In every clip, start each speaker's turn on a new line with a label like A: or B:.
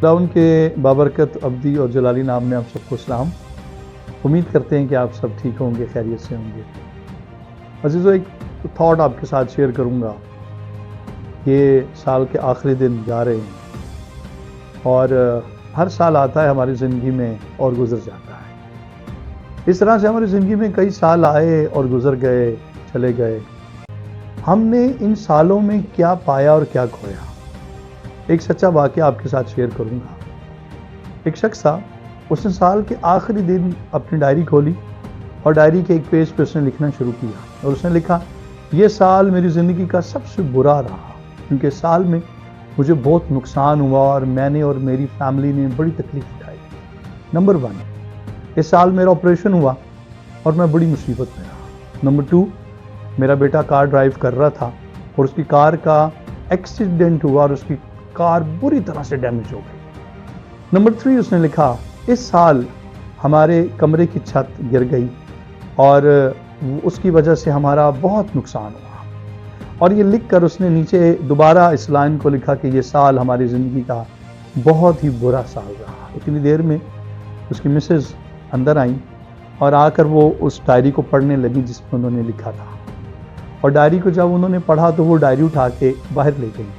A: खुदावंद के बाबरकत अब्दी और जलाली नाम में आप सबको सलाम। उम्मीद करते हैं कि आप सब ठीक होंगे, खैरियत से होंगे। अजीज़ों, एक थॉट आपके साथ शेयर करूंगा। ये साल के आखिरी दिन जा रहे हैं और हर साल आता है हमारी ज़िंदगी में और गुजर जाता है। इस तरह से हमारी ज़िंदगी में कई साल आए और गुजर गए, चले गए। हमने इन सालों में क्या पाया और क्या खोया। एक सच्चा वाक़या आपके साथ शेयर करूंगा। एक शख्स था, उसने साल के आखिरी दिन अपनी डायरी खोली और डायरी के एक पेज पे उसने लिखना शुरू किया और उसने लिखा, ये साल मेरी ज़िंदगी का सबसे बुरा रहा क्योंकि साल में मुझे बहुत नुकसान हुआ और मैंने और मेरी फैमिली ने बड़ी तकलीफ उठाई। नंबर 1, इस साल मेरा ऑपरेशन हुआ और मैं बड़ी मुसीबत में रहा। नंबर 2, मेरा बेटा कार ड्राइव कर रहा था और उसकी कार का एक्सीडेंट हुआ और उसकी कार बुरी तरह से डैमेज हो गई। नंबर 3, उसने लिखा, इस साल हमारे कमरे की छत गिर गई और उसकी वजह से हमारा बहुत नुकसान हुआ। और ये लिखकर उसने नीचे दोबारा इस लाइन को लिखा कि ये साल हमारी ज़िंदगी का बहुत ही बुरा साल रहा। इतनी देर में उसकी मिसेज अंदर आई और आकर वो उस डायरी को पढ़ने लगी जिसमें उन्होंने लिखा था। और डायरी को जब उन्होंने पढ़ा तो वो डायरी उठा के बाहर ले गई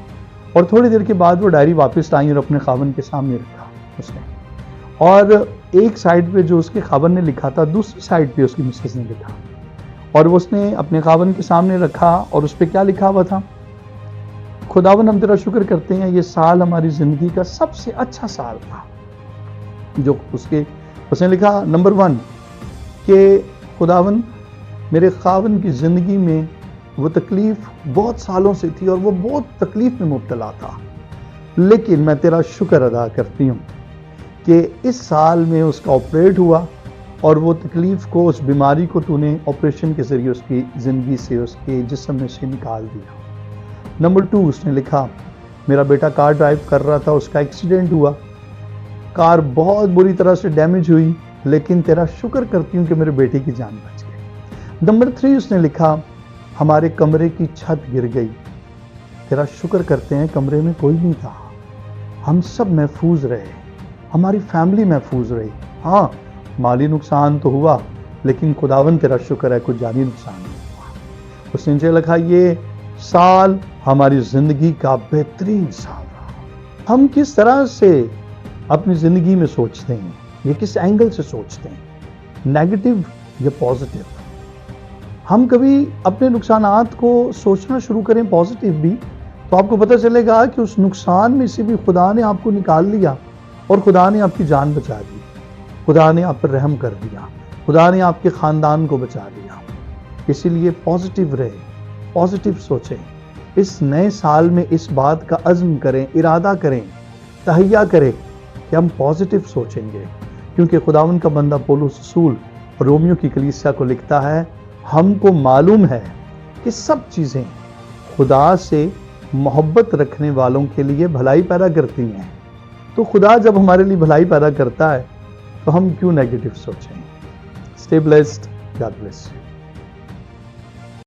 A: और थोड़ी देर के बाद वो डायरी वापस लाई और अपने खावन के सामने रखा उसने। और एक साइड पे जो उसके खावन ने लिखा था, दूसरी साइड पे उसकी मिसेस ने लिखा और वो उसने अपने खावन के सामने रखा और उस पर क्या लिखा हुआ था, खुदावन हम तेरा शुक्र करते हैं, ये साल हमारी ज़िंदगी का सबसे अच्छा साल था। जो उसने लिखा नंबर 1 कि खुदावन मेरे खावन की ज़िंदगी में वो तकलीफ़ बहुत सालों से थी और वो बहुत तकलीफ़ में मुब्तला था, लेकिन मैं तेरा शुक्र अदा करती हूँ कि इस साल में उसका ऑपरेट हुआ और वो तकलीफ़ को, उस बीमारी को तूने ऑपरेशन के ज़रिए उसकी ज़िंदगी से, उसके जिस्म में से निकाल दिया। नंबर 2, उसने लिखा, मेरा बेटा कार ड्राइव कर रहा था, उसका एक्सीडेंट हुआ, कार बहुत बुरी तरह से डैमेज हुई, लेकिन तेरा शुक्र करती हूँ कि मेरे बेटे की जान बच गई। नंबर 3, उसने लिखा, हमारे कमरे की छत गिर गई, तेरा शुक्र करते हैं कमरे में कोई नहीं था, हम सब महफूज रहे, हमारी फैमिली महफूज रही। हाँ, माली नुकसान तो हुआ, लेकिन खुदावन तेरा शुक्र है कुछ जानी नुकसान नहीं हुआ। उसने नीचे लिखा, ये साल हमारी ज़िंदगी का बेहतरीन साल रहा। हम किस तरह से अपनी ज़िंदगी में सोचते हैं, ये किस एंगल से सोचते हैं, नेगेटिव या पॉजिटिव। हम कभी अपने नुकसानात को सोचना शुरू करें पॉजिटिव भी, तो आपको पता चलेगा कि उस नुकसान में से भी खुदा ने आपको निकाल लिया और खुदा ने आपकी जान बचा दी, खुदा ने आप पर रहम कर दिया, खुदा ने आपके ख़ानदान को बचा दिया। इसीलिए पॉजिटिव रहे, पॉजिटिव सोचें। इस नए साल में इस बात का अज़्म करें, इरादा करें, तहैया करें कि हम पॉजिटिव सोचेंगे, क्योंकि खुदावन का बंदा पौलुस रसूल रोमियो की कलीसिया को लिखता है, हमको मालूम है कि सब चीज़ें खुदा से मोहब्बत रखने वालों के लिए भलाई पैदा करती हैं। तो खुदा जब हमारे लिए भलाई पैदा करता है तो हम क्यों नेगेटिव सोचें। Stay blessed, God bless you.